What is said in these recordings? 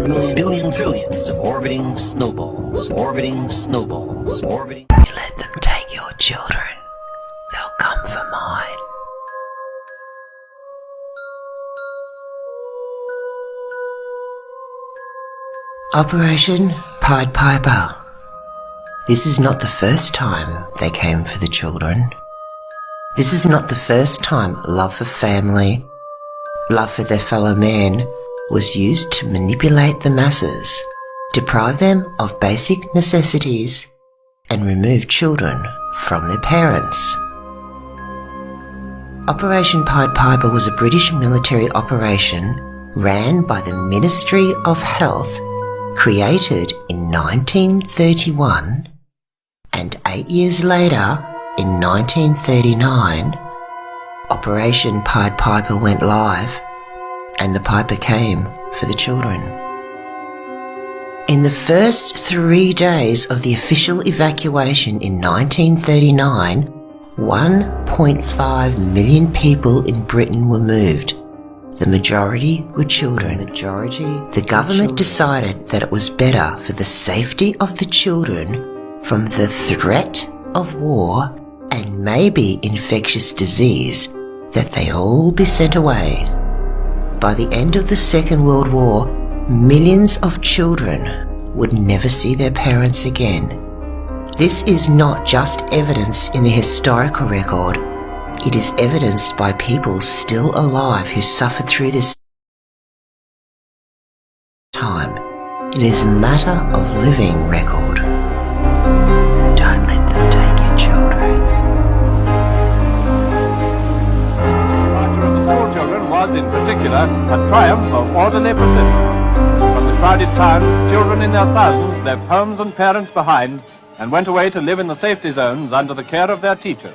million, billion, trillions of orbiting snowballs, orbiting snowballs, orbiting... You let them take your children, they'll come for mine. Operation Pied Piper. This is not the first time they came for the children. This is not the first time love for family, love for their fellow man was used to manipulate the masses, deprive them of basic necessities, and remove children from their parents. Operation Pied Piper was a British military operation ran by the Ministry of Health, created in 1931, and 8 years later, in 1939, Operation Pied Piper went live, and the piper came for the children. In the first 3 days of the official evacuation in 1939, 1.5 million people in Britain were moved. The majority were children. The government decided that it was better for the safety of the children from the threat of war and maybe infectious disease that they all be sent away. By the end of the Second World War, millions of children would never see their parents again. This is not just evidenced in the historical record, it is evidenced by people still alive who suffered through this time. It is a matter of living record. Don't let them take your children. The departure of the school children was, in particular, a triumph of orderly precision. From the crowded towns, children in their thousands left homes and parents behind and went away to live in the safety zones under the care of their teachers.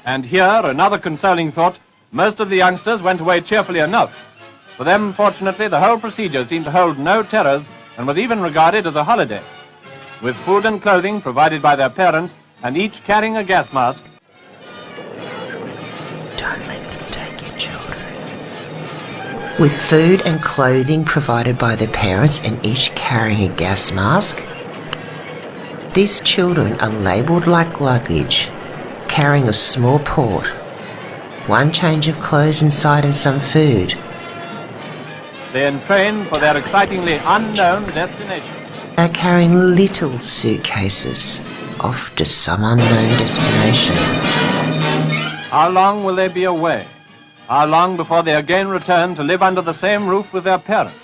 And here, another consoling thought, most of the youngsters went away cheerfully enough. For them, fortunately, the whole procedure seemed to hold no terrors and was even regarded as a holiday. With food and clothing provided by their parents, and each carrying a gas mask. Don't let them take your children. With food and clothing provided by their parents and each carrying a gas mask, these children are labelled like luggage, carrying a small port, one change of clothes inside and some food. They entrained for their excitingly unknown destination. They're carrying little suitcases off to some unknown destination. How long will they be away? How long before they again return to live under the same roof with their parents?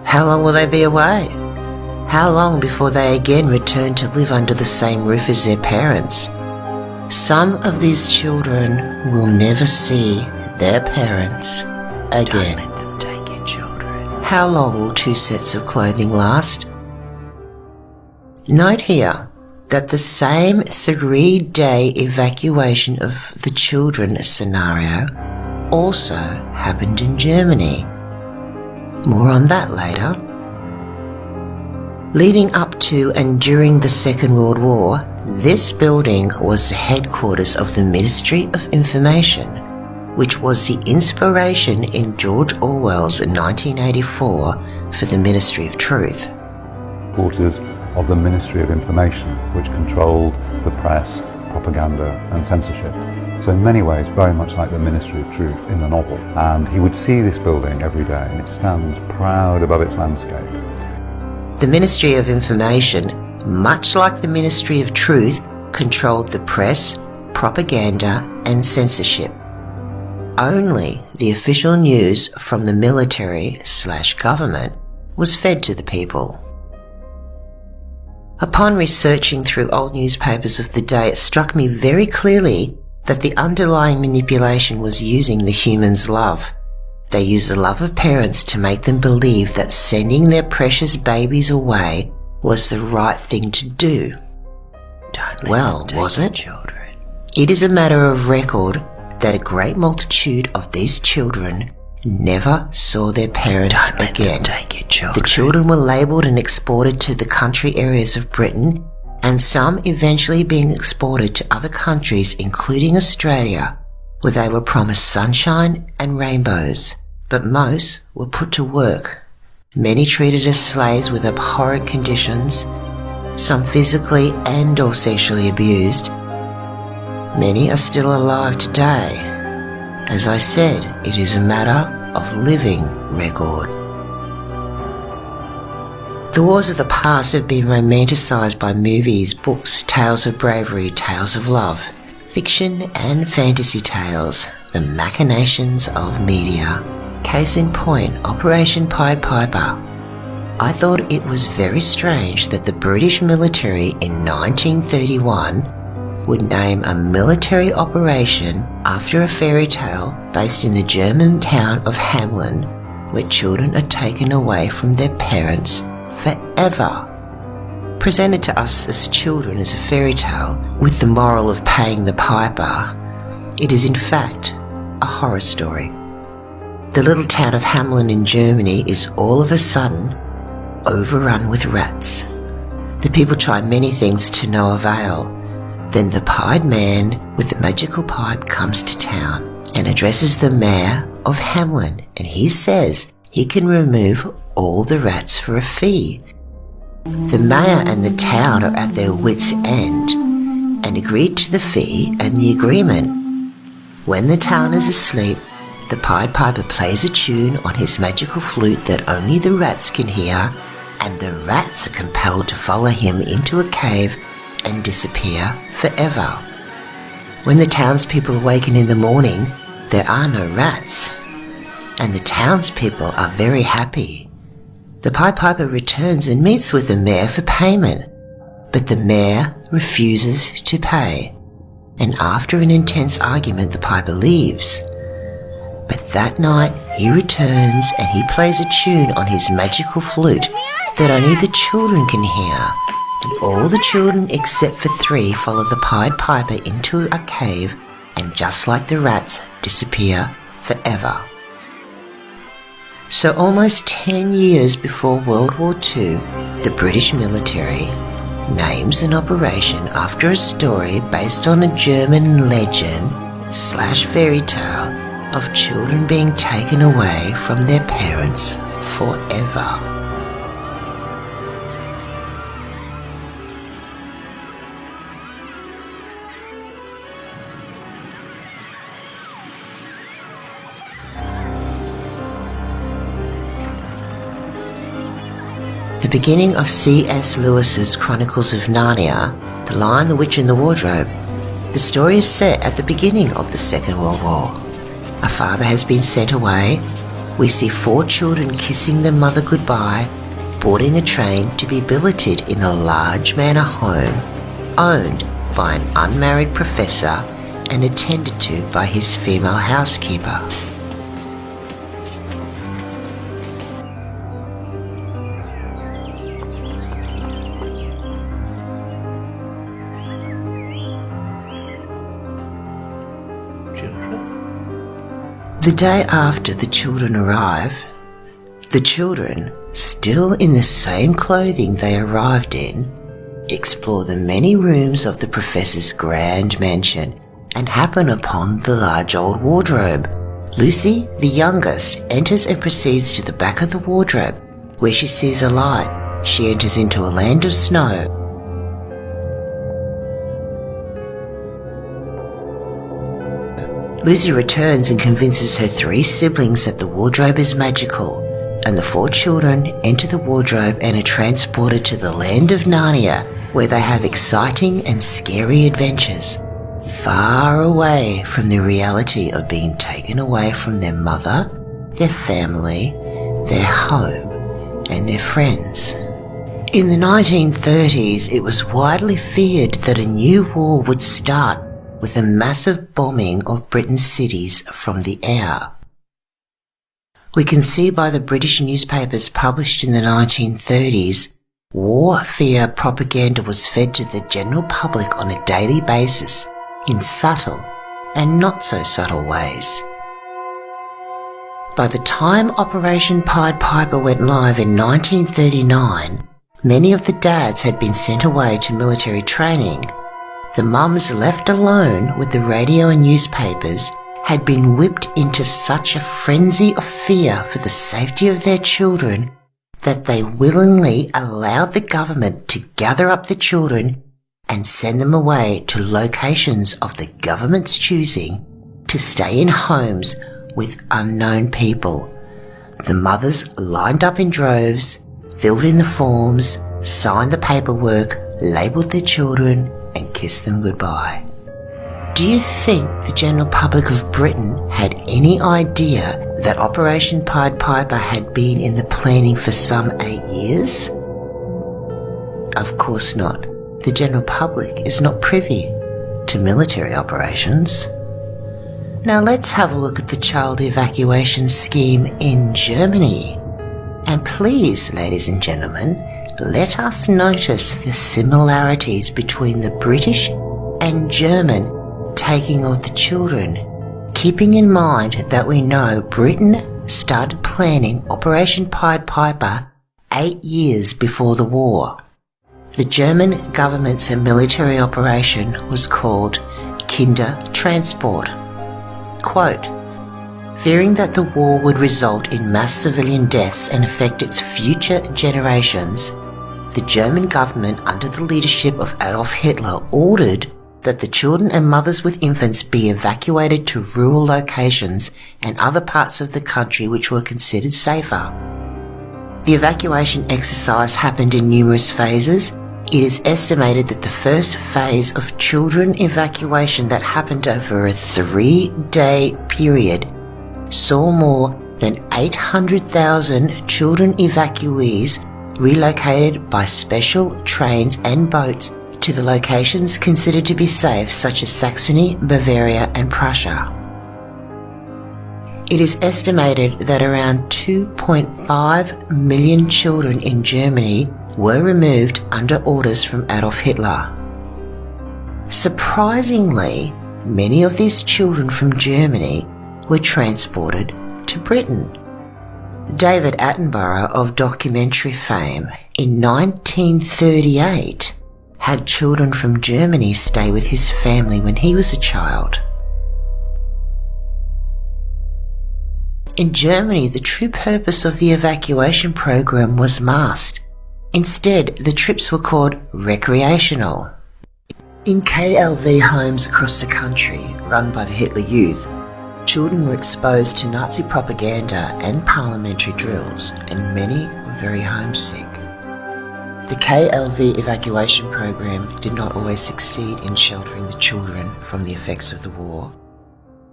How long will they be away? How long before they again return to live under the same roof as their parents? Some of these children will never see their parents again. Don't let them take your children. How long will 2 sets of clothing last? Note here that the same 3-day evacuation of the children scenario also happened in Germany. More on that later. Leading up to and during the Second World War, this building was the headquarters of the Ministry of Information, which was the inspiration in George Orwell's 1984 for the Ministry of Truth. Headquarters of the Ministry of Information, which controlled the press, propaganda and censorship. So in many ways, very much like the Ministry of Truth in the novel. And he would see this building every day, and it stands proud above its landscape. The Ministry of Information, much like the Ministry of Truth, controlled the press, propaganda and censorship. Only the official news from the military/government was fed to the people. Upon researching through old newspapers of the day, it struck me very clearly that the underlying manipulation was using the human's love. They used the love of parents to make them believe that sending their precious babies away was the right thing to do. Well, was it? It is a matter of record that a great multitude of these children never saw their parents again. The children were labelled and exported to the country areas of Britain, and some eventually being exported to other countries, including Australia, where they were promised sunshine and rainbows, but most were put to work. Many treated as slaves with abhorrent conditions, some physically and or sexually abused. Many are still alive today. As I said, it is a matter of living record. The wars of the past have been romanticised by movies, books, tales of bravery, tales of love, fiction and fantasy tales, the machinations of media. Case in point, Operation Pied Piper. I thought it was very strange that the British military in 1931 would name a military operation after a fairy tale based in the German town of Hamelin, where children are taken away from their parents forever. Presented to us as children as a fairy tale with the moral of paying the piper, it is in fact a horror story. The little town of Hamelin in Germany is all of a sudden overrun with rats. The people try many things to no avail. Then the pied man with the magical pipe comes to town and addresses the mayor of Hamelin, and he says he can remove all the rats for a fee. The mayor and the town are at their wits' end and agreed to the fee and the agreement. When the town is asleep, the Pied Piper plays a tune on his magical flute that only the rats can hear, and the rats are compelled to follow him into a cave and disappear forever. When the townspeople awaken in the morning, there are no rats, and the townspeople are very happy. The Pied Piper returns and meets with the mayor for payment, but the mayor refuses to pay, and after an intense argument the piper leaves. But that night he returns and he plays a tune on his magical flute that only the children can hear, and all the children except for 3 follow the Pied Piper into a cave and just like the rats disappear forever. So almost 10 years before World War II, the British military names an operation after a story based on a German legend/fairy tale of children being taken away from their parents forever. The beginning of C.S. Lewis's Chronicles of Narnia, The Lion, the Witch and the Wardrobe. The story is set at the beginning of the Second World War. A father has been sent away. We see 4 children kissing their mother goodbye, boarding a train to be billeted in a large manor home, owned by an unmarried professor and attended to by his female housekeeper. The day after the children arrive, the children, still in the same clothing they arrived in, explore the many rooms of the professor's grand mansion and happen upon the large old wardrobe. Lucy, the youngest, enters and proceeds to the back of the wardrobe, where she sees a light. She enters into a land of snow. Lucy returns and convinces her 3 siblings that the wardrobe is magical, and the 4 children enter the wardrobe and are transported to the land of Narnia, where they have exciting and scary adventures, far away from the reality of being taken away from their mother, their family, their home, and their friends. In the 1930s, it was widely feared that a new war would start with a massive bombing of Britain's cities from the air. We can see by the British newspapers published in the 1930s, war fear propaganda was fed to the general public on a daily basis in subtle and not so subtle ways. By the time Operation Pied Piper went live in 1939, many of the dads had been sent away to military training. The mums left alone with the radio and newspapers had been whipped into such a frenzy of fear for the safety of their children that they willingly allowed the government to gather up the children and send them away to locations of the government's choosing to stay in homes with unknown people. The mothers lined up in droves, filled in the forms, signed the paperwork, labelled their children and kissed them goodbye. Do you think the general public of Britain had any idea that Operation Pied Piper had been in the planning for some 8 years? Of course not. The general public is not privy to military operations. Now let's have a look at the child evacuation scheme in Germany. And please, ladies and gentlemen, let us notice the similarities between the British and German taking of the children, keeping in mind that we know Britain started planning Operation Pied Piper 8 years before the war. The German government's military operation was called Kindertransport. Quote, fearing that the war would result in mass civilian deaths and affect its future generations, the German government, under the leadership of Adolf Hitler, ordered that the children and mothers with infants be evacuated to rural locations and other parts of the country which were considered safer. The evacuation exercise happened in numerous phases. It is estimated that the first phase of children evacuation that happened over a 3-day period saw more than 800,000 children evacuees relocated by special trains and boats to the locations considered to be safe, such as Saxony, Bavaria and Prussia. It is estimated that around 2.5 million children in Germany were removed under orders from Adolf Hitler. Surprisingly, many of these children from Germany were transported to Britain. David Attenborough of documentary fame in 1938 had children from Germany stay with his family when he was a child. In Germany, the true purpose of the evacuation program was masked. Instead, the trips were called recreational. In KLV homes across the country, run by the Hitler Youth, children were exposed to Nazi propaganda and parliamentary drills, and many were very homesick. The KLV evacuation program did not always succeed in sheltering the children from the effects of the war.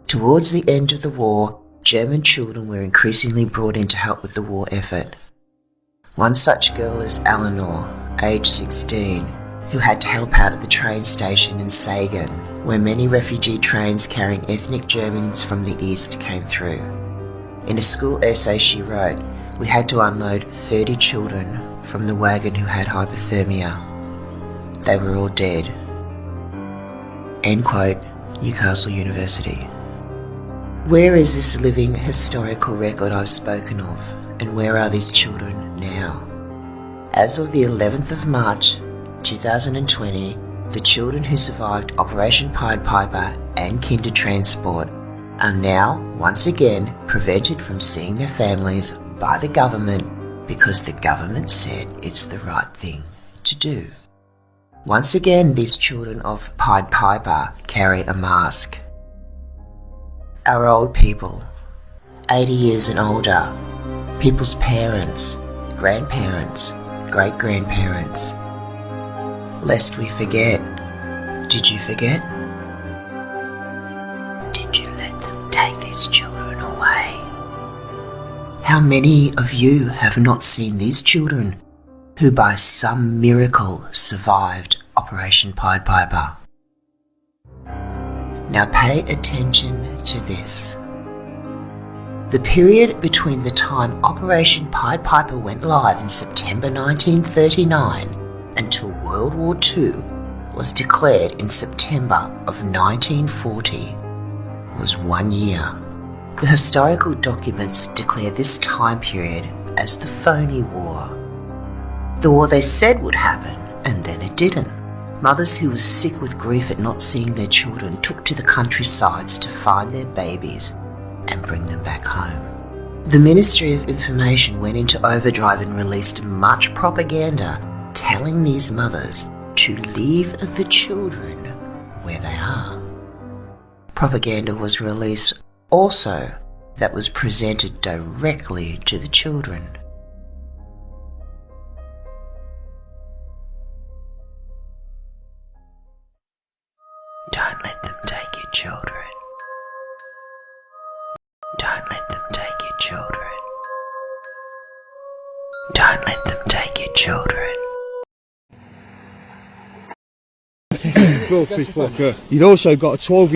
Towards the end of the war, German children were increasingly brought in to help with the war effort. One such girl is Eleanor, aged 16, who had to help out at the train station in Sagan, where many refugee trains carrying ethnic Germans from the east came through. In a school essay she wrote, "We had to unload 30 children from the wagon who had hypothermia. They were all dead." End quote, Newcastle University. Where is this living historical record I've spoken of, and where are these children now? As of the 11th of March 2020, the children who survived Operation Pied Piper and Kindertransport are now once again prevented from seeing their families by the government because the government said it's the right thing to do. Once again, these children of Pied Piper carry a mask. Our old people, 80 years and older, people's parents, grandparents, great-grandparents. Lest we forget. Did you forget? Did you let them take these children away? How many of you have not seen these children who by some miracle survived Operation Pied Piper? Now pay attention to this. The period between the time Operation Pied Piper went live in September 1939 until World War II was declared in September of 1940 was 1 year. The historical documents declare this time period as the phony war. The war they said would happen, and then it didn't. Mothers who were sick with grief at not seeing their children took to the countrysides to find their babies and bring them back home. The Ministry of Information went into overdrive and released much propaganda telling these mothers to leave the children where they are. Propaganda was released also that was presented directly to the children. Don't let them take your children. Don't let them take your children. Don't let them take your children. Filthy fucker. You'd also got a 12